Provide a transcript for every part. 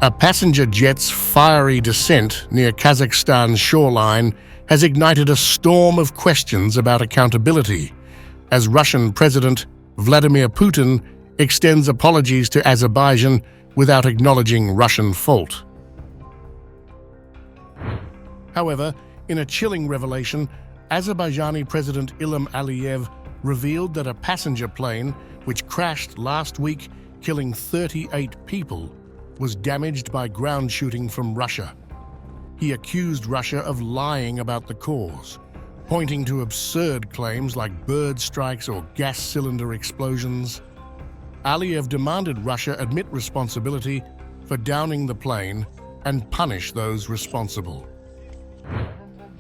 A passenger jet's fiery descent near Kazakhstan's shoreline has ignited a storm of questions about accountability, as Russian President Vladimir Putin extends apologies to Azerbaijan without acknowledging Russian fault. However, in a chilling revelation, Azerbaijani President Ilham Aliyev revealed that a passenger plane, which crashed last week, killing 38 people, was damaged by ground shooting from Russia. He accused Russia of lying about the cause, pointing to absurd claims like bird strikes or gas cylinder explosions. Aliyev demanded Russia admit responsibility for downing the plane and punish those responsible.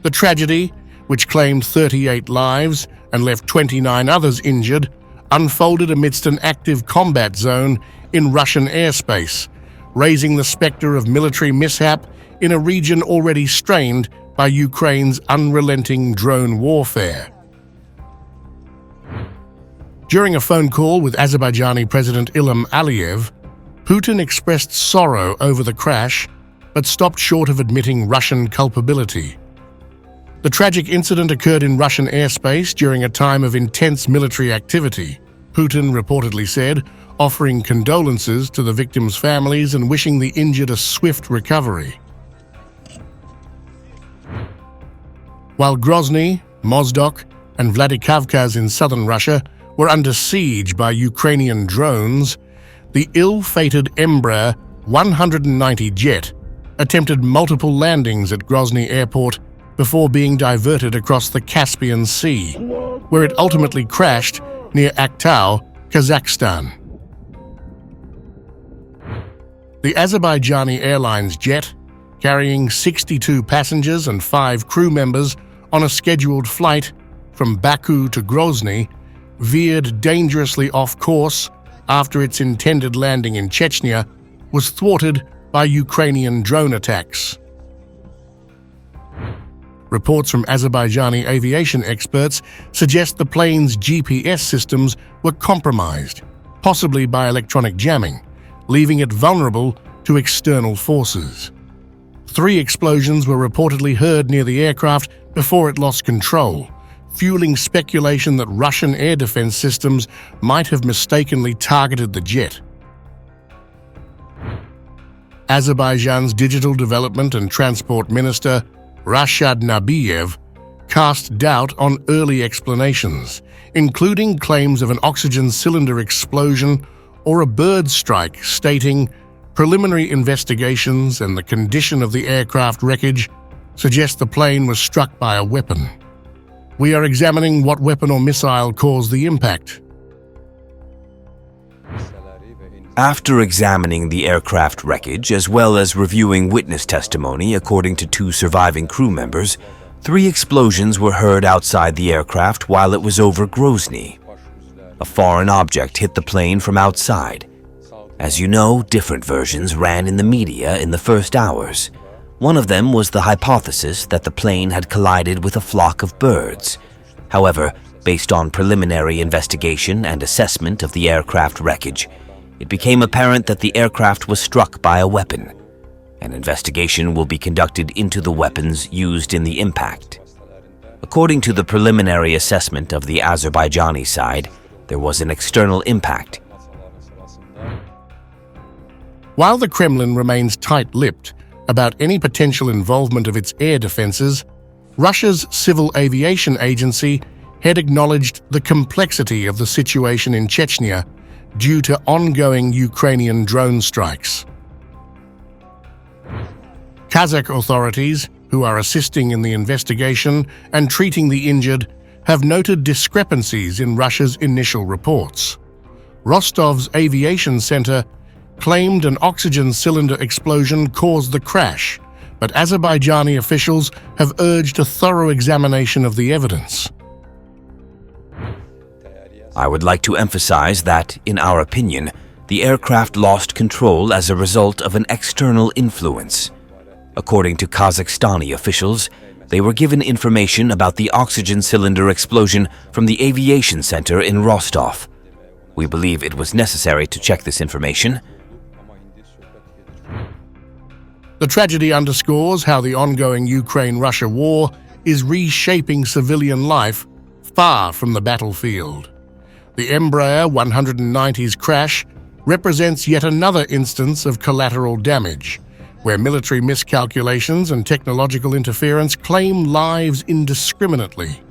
The tragedy, which claimed 38 lives and left 29 others injured, unfolded amidst an active combat zone in Russian airspace, raising the specter of military mishap in a region already strained by Ukraine's unrelenting drone warfare. During a phone call with Azerbaijani President Ilham Aliyev, Putin expressed sorrow over the crash, but stopped short of admitting Russian culpability. The tragic incident occurred in Russian airspace during a time of intense military activity, Putin reportedly said, offering condolences to the victims' families and wishing the injured a swift recovery. While Grozny, Mozdok, and Vladikavkaz in southern Russia were under siege by Ukrainian drones, the ill-fated Embraer 190 jet attempted multiple landings at Grozny airport before being diverted across the Caspian Sea, where it ultimately crashed near Aktau, Kazakhstan. The Azerbaijani Airlines jet, carrying 62 passengers and 5 crew members on a scheduled flight from Baku to Grozny, veered dangerously off course after its intended landing in Chechnya was thwarted by Ukrainian drone attacks. Reports from Azerbaijani aviation experts suggest the plane's GPS systems were compromised, possibly by electronic jamming, leaving it vulnerable to external forces. 3 explosions were reportedly heard near the aircraft before it lost control, fueling speculation that Russian air defense systems might have mistakenly targeted the jet. Azerbaijan's Digital Development and Transport Minister Rashad Nabiyev cast doubt on early explanations, including claims of an oxygen cylinder explosion or a bird strike, stating, "Preliminary investigations and the condition of the aircraft wreckage suggest the plane was struck by a weapon. We are examining what weapon or missile caused the impact." After examining the aircraft wreckage, as well as reviewing witness testimony according to 2 surviving crew members, 3 explosions were heard outside the aircraft while it was over Grozny. A foreign object hit the plane from outside. As you know, different versions ran in the media in the first hours. One of them was the hypothesis that the plane had collided with a flock of birds. However, based on preliminary investigation and assessment of the aircraft wreckage, it became apparent that the aircraft was struck by a weapon. An investigation will be conducted into the weapons used in the impact. According to the preliminary assessment of the Azerbaijani side, there was an external impact. While the Kremlin remains tight-lipped about any potential involvement of its air defenses, Russia's Civil Aviation Agency had acknowledged the complexity of the situation in Chechnya due to ongoing Ukrainian drone strikes. Kazakh authorities, who are assisting in the investigation and treating the injured, have noted discrepancies in Russia's initial reports. Rostov's aviation center claimed an oxygen cylinder explosion caused the crash, but Azerbaijani officials have urged a thorough examination of the evidence. I would like to emphasize that, in our opinion, the aircraft lost control as a result of an external influence. According to Kazakhstani officials, they were given information about the oxygen cylinder explosion from the aviation center in Rostov. We believe it was necessary to check this information. The tragedy underscores how the ongoing Ukraine-Russia war is reshaping civilian life far from the battlefield. The Embraer 190's crash represents yet another instance of collateral damage, where military miscalculations and technological interference claim lives indiscriminately.